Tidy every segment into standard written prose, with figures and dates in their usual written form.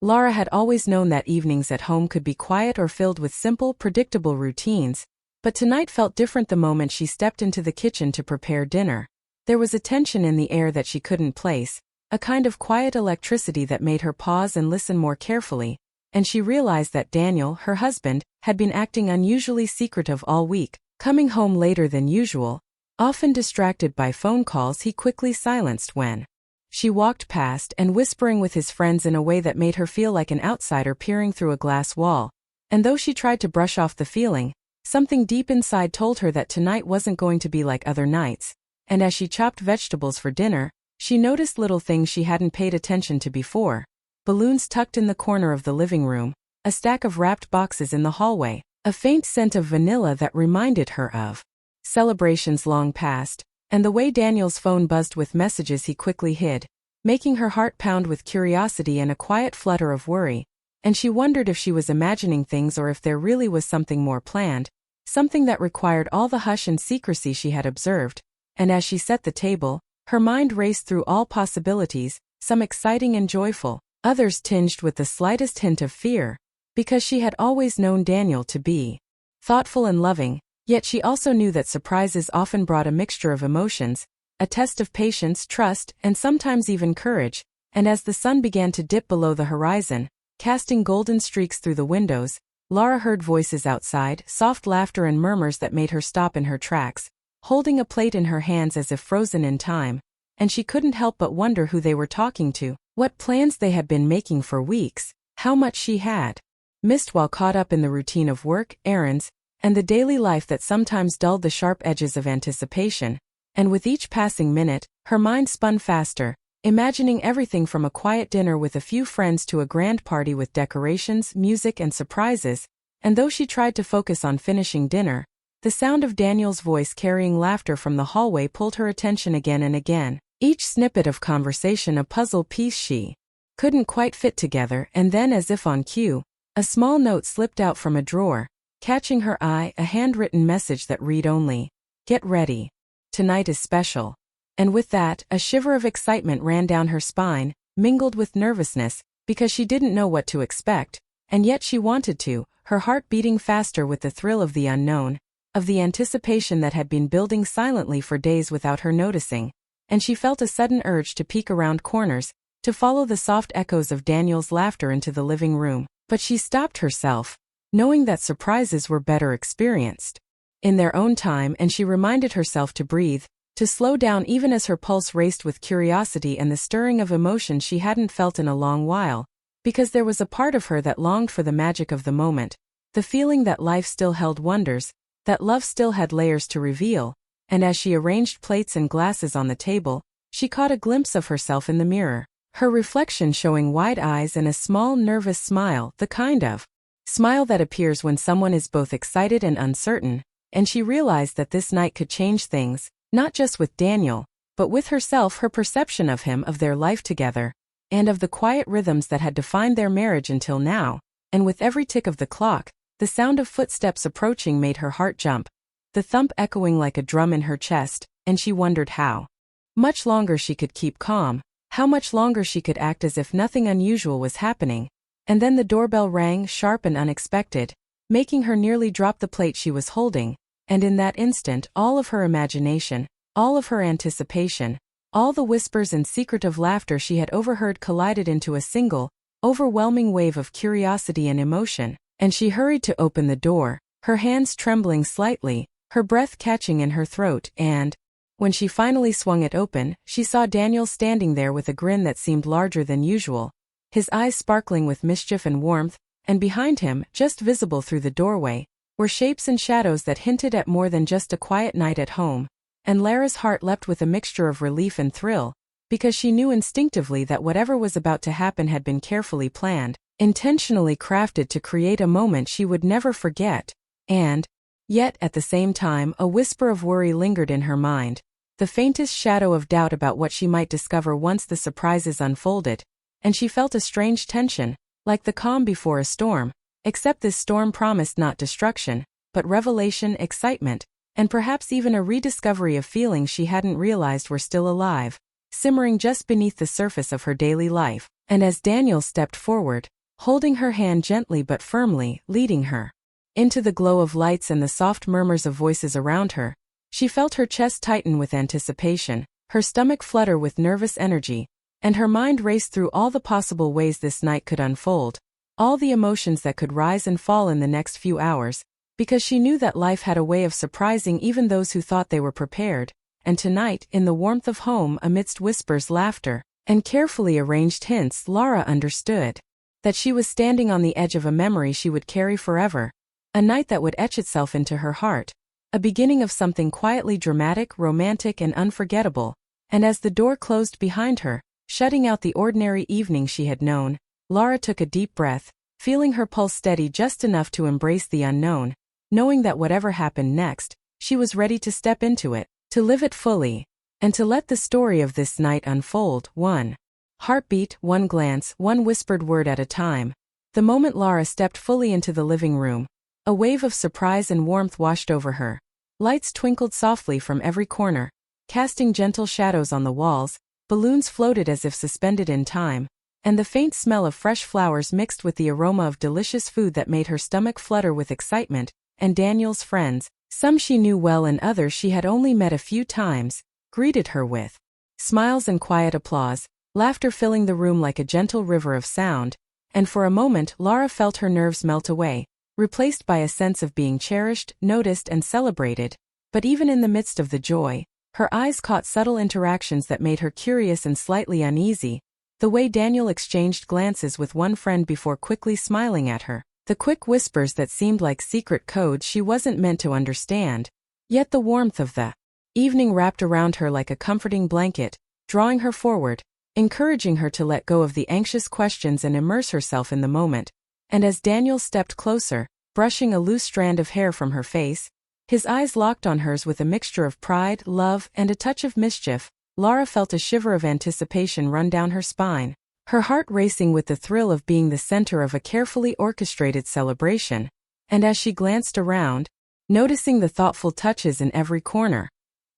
Lara had always known that evenings at home could be quiet or filled with simple, predictable routines, but tonight felt different the moment she stepped into the kitchen to prepare dinner. There was a tension in the air that she couldn't place, a kind of quiet electricity that made her pause and listen more carefully, and she realized that Daniel, her husband, had been acting unusually secretive all week, coming home later than usual. Often distracted by phone calls he quickly silenced when she walked past and whispering with his friends in a way that made her feel like an outsider peering through a glass wall. And though she tried to brush off the feeling, something deep inside told her that tonight wasn't going to be like other nights. And as she chopped vegetables for dinner, she noticed little things she hadn't paid attention to before. Balloons tucked in the corner of the living room, a stack of wrapped boxes in the hallway, a faint scent of vanilla that reminded her of celebrations long past, and the way Daniel's phone buzzed with messages he quickly hid, making her heart pound with curiosity and a quiet flutter of worry, and she wondered if she was imagining things or if there really was something more planned, something that required all the hush and secrecy she had observed. And as she set the table, her mind raced through all possibilities, some exciting and joyful, others tinged with the slightest hint of fear, because she had always known Daniel to be thoughtful and loving. Yet she also knew that surprises often brought a mixture of emotions, a test of patience, trust, and sometimes even courage, and as the sun began to dip below the horizon, casting golden streaks through the windows, Lara heard voices outside, soft laughter and murmurs that made her stop in her tracks, holding a plate in her hands as if frozen in time, and she couldn't help but wonder who they were talking to, what plans they had been making for weeks, how much she had missed while caught up in the routine of work, errands, and the daily life that sometimes dulled the sharp edges of anticipation. And with each passing minute, her mind spun faster, imagining everything from a quiet dinner with a few friends to a grand party with decorations, music and surprises, and though she tried to focus on finishing dinner, the sound of Daniel's voice carrying laughter from the hallway pulled her attention again and again, each snippet of conversation a puzzle piece she couldn't quite fit together. And then, as if on cue, a small note slipped out from a drawer, catching her eye, a handwritten message that read only, "Get ready. Tonight is special." And with that, a shiver of excitement ran down her spine, mingled with nervousness, because she didn't know what to expect, and yet she wanted to, her heart beating faster with the thrill of the unknown, of the anticipation that had been building silently for days without her noticing. And she felt a sudden urge to peek around corners, to follow the soft echoes of Daniel's laughter into the living room, but she stopped herself, knowing that surprises were better experienced in their own time, and she reminded herself to breathe, to slow down even as her pulse raced with curiosity and the stirring of emotion she hadn't felt in a long while, because there was a part of her that longed for the magic of the moment, the feeling that life still held wonders, that love still had layers to reveal. And as she arranged plates and glasses on the table, she caught a glimpse of herself in the mirror, her reflection showing wide eyes and a small nervous smile, the kind of smile that appears when someone is both excited and uncertain, and she realized that this night could change things, not just with Daniel, but with herself, her perception of him, of their life together, and of the quiet rhythms that had defined their marriage until now. And with every tick of the clock, the sound of footsteps approaching made her heart jump, the thump echoing like a drum in her chest, and she wondered how much longer she could keep calm, how much longer she could act as if nothing unusual was happening. And then the doorbell rang, sharp and unexpected, making her nearly drop the plate she was holding, and in that instant all of her imagination, all of her anticipation, all the whispers and secretive laughter she had overheard collided into a single, overwhelming wave of curiosity and emotion, and she hurried to open the door, her hands trembling slightly, her breath catching in her throat, and when she finally swung it open, she saw Daniel standing there with a grin that seemed larger than usual, his eyes sparkling with mischief and warmth, and behind him, just visible through the doorway, were shapes and shadows that hinted at more than just a quiet night at home. And Lara's heart leapt with a mixture of relief and thrill, because she knew instinctively that whatever was about to happen had been carefully planned, intentionally crafted to create a moment she would never forget. And yet, at the same time, a whisper of worry lingered in her mind, the faintest shadow of doubt about what she might discover once the surprises unfolded, and she felt a strange tension, like the calm before a storm, except this storm promised not destruction, but revelation, excitement, and perhaps even a rediscovery of feelings she hadn't realized were still alive. simmering just beneath the surface of her daily life. And as Daniel stepped forward, holding her hand gently but firmly, leading her into the glow of lights and the soft murmurs of voices around her, she felt her chest tighten with anticipation, her stomach flutter with nervous energy, and her mind race through all the possible ways this night could unfold, all the emotions that could rise and fall in the next few hours, because she knew that life had a way of surprising even those who thought they were prepared. And tonight, in the warmth of home, amidst whispers, laughter, and carefully arranged hints, Lara understood that she was standing on the edge of a memory she would carry forever, a night that would etch itself into her heart, a beginning of something quietly dramatic, romantic, and unforgettable. And as the door closed behind her, shutting out the ordinary evening she had known, Lara took a deep breath, feeling her pulse steady just enough to embrace the unknown, knowing that whatever happened next, she was ready to step into it, to live it fully, and to let the story of this night unfold, one heartbeat, one glance, one whispered word at a time. The moment Lara stepped fully into the living room, a wave of surprise and warmth washed over her. Lights twinkled softly from every corner, casting gentle shadows on the walls, balloons floated as if suspended in time, and the faint smell of fresh flowers mixed with the aroma of delicious food that made her stomach flutter with excitement. And Daniel's friends, some she knew well and others she had only met a few times, greeted her with smiles and quiet applause, laughter filling the room like a gentle river of sound. And for a moment Lara felt her nerves melt away, replaced by a sense of being cherished, noticed, and celebrated. But even in the midst of the joy, her eyes caught subtle interactions that made her curious and slightly uneasy. The way Daniel exchanged glances with one friend before quickly smiling at her, the quick whispers that seemed like secret codes she wasn't meant to understand. Yet the warmth of the evening wrapped around her like a comforting blanket, drawing her forward, encouraging her to let go of the anxious questions and immerse herself in the moment. And as Daniel stepped closer, brushing a loose strand of hair from her face, his eyes locked on hers with a mixture of pride, love, and a touch of mischief, Lara felt a shiver of anticipation run down her spine, her heart racing with the thrill of being the center of a carefully orchestrated celebration. And as she glanced around, noticing the thoughtful touches in every corner,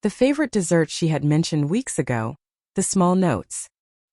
the favorite desserts she had mentioned weeks ago, the small notes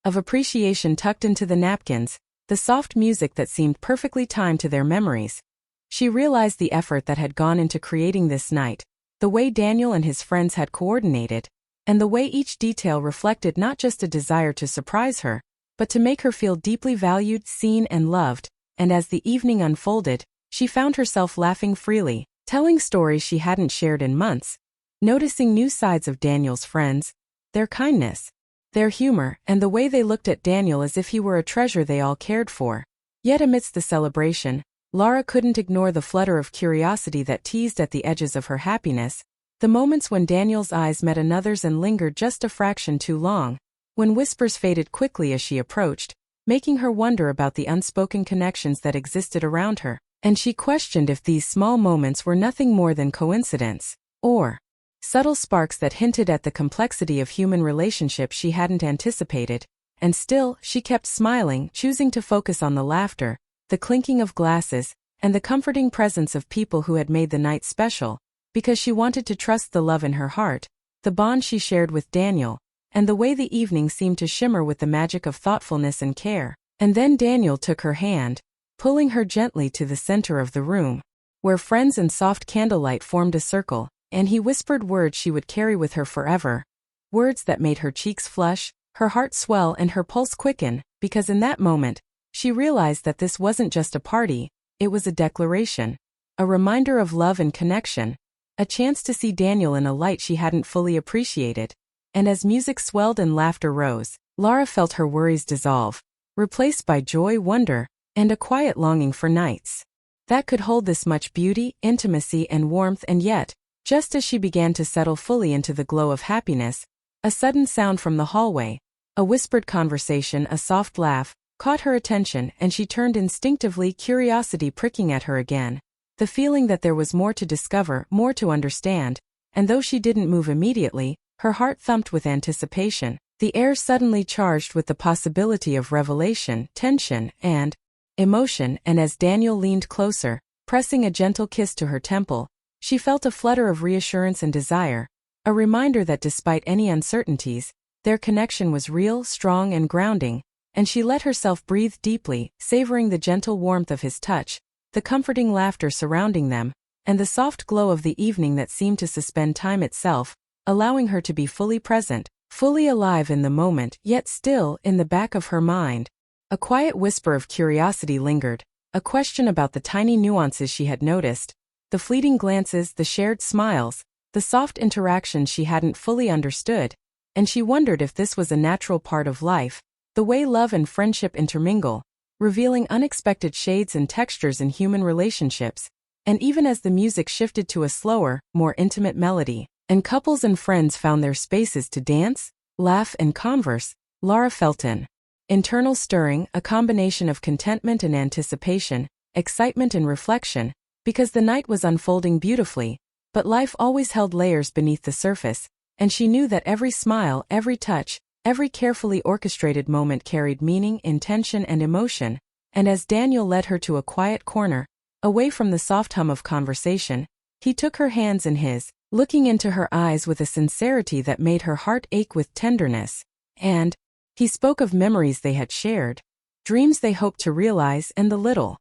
of appreciation tucked into the napkins, the soft music that seemed perfectly timed to their memories, she realized the effort that had gone into creating this night, the way Daniel and his friends had coordinated, and the way each detail reflected not just a desire to surprise her, but to make her feel deeply valued, seen, and loved. And as the evening unfolded, she found herself laughing freely, telling stories she hadn't shared in months, noticing new sides of Daniel's friends, their kindness, their humor, and the way they looked at Daniel as if he were a treasure they all cared for. Yet amidst the celebration, Lara couldn't ignore the flutter of curiosity that teased at the edges of her happiness, the moments when Daniel's eyes met another's and lingered just a fraction too long, when whispers faded quickly as she approached, making her wonder about the unspoken connections that existed around her, and she questioned if these small moments were nothing more than coincidence, or subtle sparks that hinted at the complexity of human relationships she hadn't anticipated. And still, she kept smiling, choosing to focus on the laughter, the clinking of glasses, and the comforting presence of people who had made the night special, because she wanted to trust the love in her heart, the bond she shared with Daniel, and the way the evening seemed to shimmer with the magic of thoughtfulness and care. And then Daniel took her hand, pulling her gently to the center of the room, where friends and soft candlelight formed a circle, and he whispered words she would carry with her forever, words that made her cheeks flush, her heart swell, and her pulse quicken, because in that moment, she realized that this wasn't just a party, it was a declaration, a reminder of love and connection, a chance to see Daniel in a light she hadn't fully appreciated. And as music swelled and laughter rose, Lara felt her worries dissolve, replaced by joy, wonder, and a quiet longing for nights that could hold this much beauty, intimacy, and warmth. And yet, just as she began to settle fully into the glow of happiness, a sudden sound from the hallway, a whispered conversation, a soft laugh, caught her attention, and she turned instinctively, curiosity pricking at her again, the feeling that there was more to discover, more to understand. And though she didn't move immediately, her heart thumped with anticipation, the air suddenly charged with the possibility of revelation, tension, and emotion. And as Daniel leaned closer, pressing a gentle kiss to her temple, she felt a flutter of reassurance and desire, a reminder that despite any uncertainties, Their connection was real, strong, and grounding, and she let herself breathe deeply, savoring the gentle warmth of his touch, the comforting laughter surrounding them, and the soft glow of the evening that seemed to suspend time itself, allowing her to be fully present, fully alive in the moment, yet still, in the back of her mind, a quiet whisper of curiosity lingered, a question about the tiny nuances she had noticed, the fleeting glances, the shared smiles, the soft interactions she hadn't fully understood, and she wondered if this was a natural part of life, the way love and friendship intermingle, revealing unexpected shades and textures in human relationships. And even as the music shifted to a slower, more intimate melody, and couples and friends found their spaces to dance, laugh, and converse, Lara felt an internal stirring, a combination of contentment and anticipation, excitement and reflection, because the night was unfolding beautifully, but life always held layers beneath the surface, and she knew that every smile, every touch, every carefully orchestrated moment carried meaning, intention, and emotion. And as Daniel led her to a quiet corner, away from the soft hum of conversation, he took her hands in his, looking into her eyes with a sincerity that made her heart ache with tenderness, and he spoke of memories they had shared, dreams they hoped to realize, and the little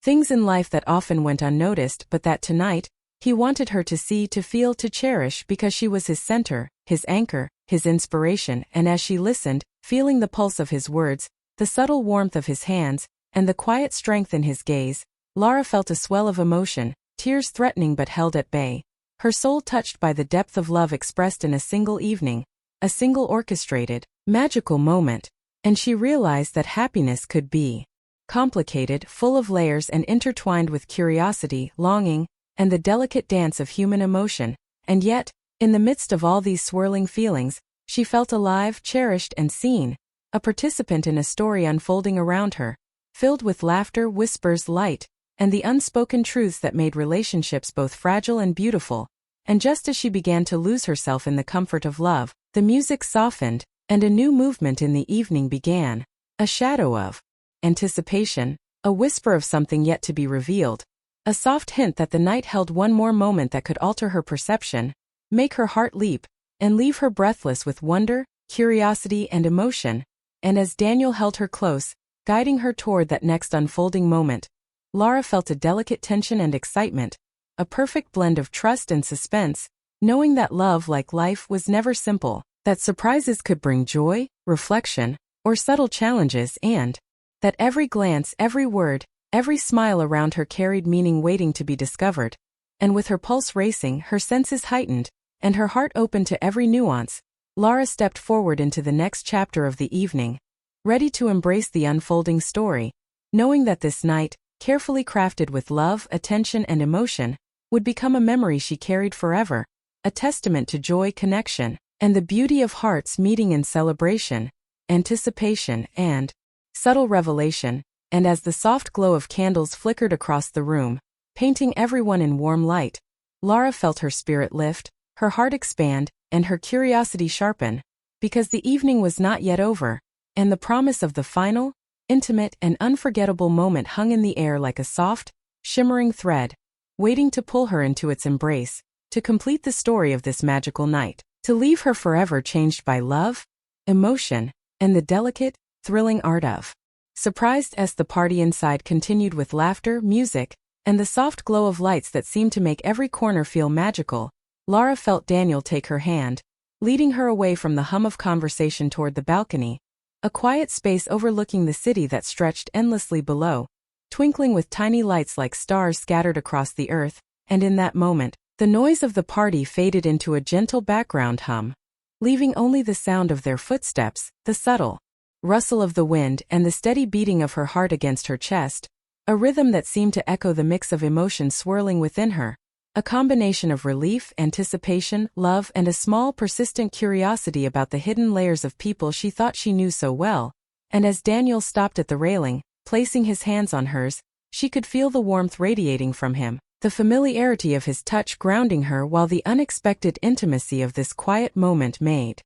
things in life that often went unnoticed but that tonight, he wanted her to see, to feel, to cherish because she was his center, his anchor, his inspiration. And as she listened, feeling the pulse of his words, the subtle warmth of his hands, and the quiet strength in his gaze, Lara felt a swell of emotion, tears threatening but held at bay, her soul touched by the depth of love expressed in a single evening, a single orchestrated, magical moment, and she realized that happiness could be complicated, full of layers, and intertwined with curiosity, longing, and the delicate dance of human emotion. And yet, in the midst of all these swirling feelings, she felt alive, cherished, and seen, a participant in a story unfolding around her, filled with laughter, whispers, light, and the unspoken truths that made relationships both fragile and beautiful. And just as she began to lose herself in the comfort of love, the music softened, and a new movement in the evening began, a shadow of anticipation, a whisper of something yet to be revealed, a soft hint that the night held one more moment that could alter her perception, make her heart leap, and leave her breathless with wonder, curiosity, and emotion. And as Daniel held her close, guiding her toward that next unfolding moment, Lara felt a delicate tension and excitement, a perfect blend of trust and suspense, knowing that love, like life, was never simple, that surprises could bring joy, reflection, or subtle challenges, and that every glance, every word, every smile around her carried meaning waiting to be discovered. And with her pulse racing, her senses heightened, and her heart open to every nuance, Lara stepped forward into the next chapter of the evening, ready to embrace the unfolding story, knowing that this night, carefully crafted with love, attention, and emotion, would become a memory she carried forever, a testament to joy, connection, and the beauty of hearts meeting in celebration, anticipation, and subtle revelation. And as the soft glow of candles flickered across the room, painting everyone in warm light, Lara felt her spirit lift, her heart expand, and her curiosity sharpen, because the evening was not yet over, and the promise of the final, intimate, and unforgettable moment hung in the air like a soft, shimmering thread, waiting to pull her into its embrace, to complete the story of this magical night, to leave her forever changed by love, emotion, and the delicate, thrilling art of surprised. As the party inside continued with laughter, music, and the soft glow of lights that seemed to make every corner feel magical, Lara felt Daniel take her hand, leading her away from the hum of conversation toward the balcony, a quiet space overlooking the city that stretched endlessly below, twinkling with tiny lights like stars scattered across the earth. And in that moment, the noise of the party faded into a gentle background hum, leaving only the sound of their footsteps, the subtle rustle of the wind, and the steady beating of her heart against her chest, a rhythm that seemed to echo the mix of emotions swirling within her, a combination of relief, anticipation, love, and a small, persistent curiosity about the hidden layers of people she thought she knew so well. And as Daniel stopped at the railing, placing his hands on hers, she could feel the warmth radiating from him, the familiarity of his touch grounding her, while the unexpected intimacy of this quiet moment made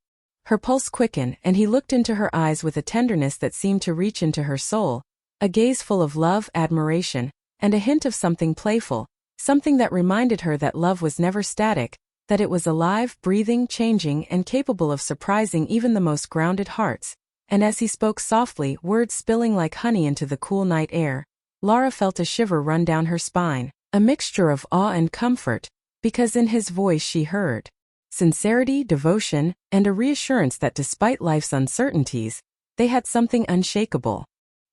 her pulse quicken. And he looked into her eyes with a tenderness that seemed to reach into her soul, a gaze full of love, admiration, and a hint of something playful, something that reminded her that love was never static, that it was alive, breathing, changing, and capable of surprising even the most grounded hearts. And as he spoke softly, words spilling like honey into the cool night air, Lara felt a shiver run down her spine, a mixture of awe and comfort, because in his voice she heard sincerity, devotion, and a reassurance that despite life's uncertainties, they had something unshakable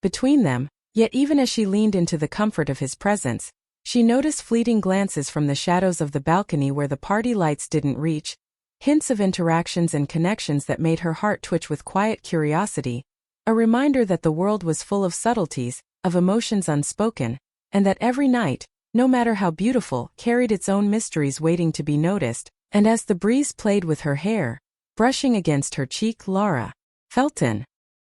between them. Yet even as she leaned into the comfort of his presence, she noticed fleeting glances from the shadows of the balcony where the party lights didn't reach, hints of interactions and connections that made her heart twitch with quiet curiosity, a reminder that the world was full of subtleties, of emotions unspoken, and that every night, no matter how beautiful, carried its own mysteries waiting to be noticed. And as the breeze played with her hair, brushing against her cheek, Lara felt an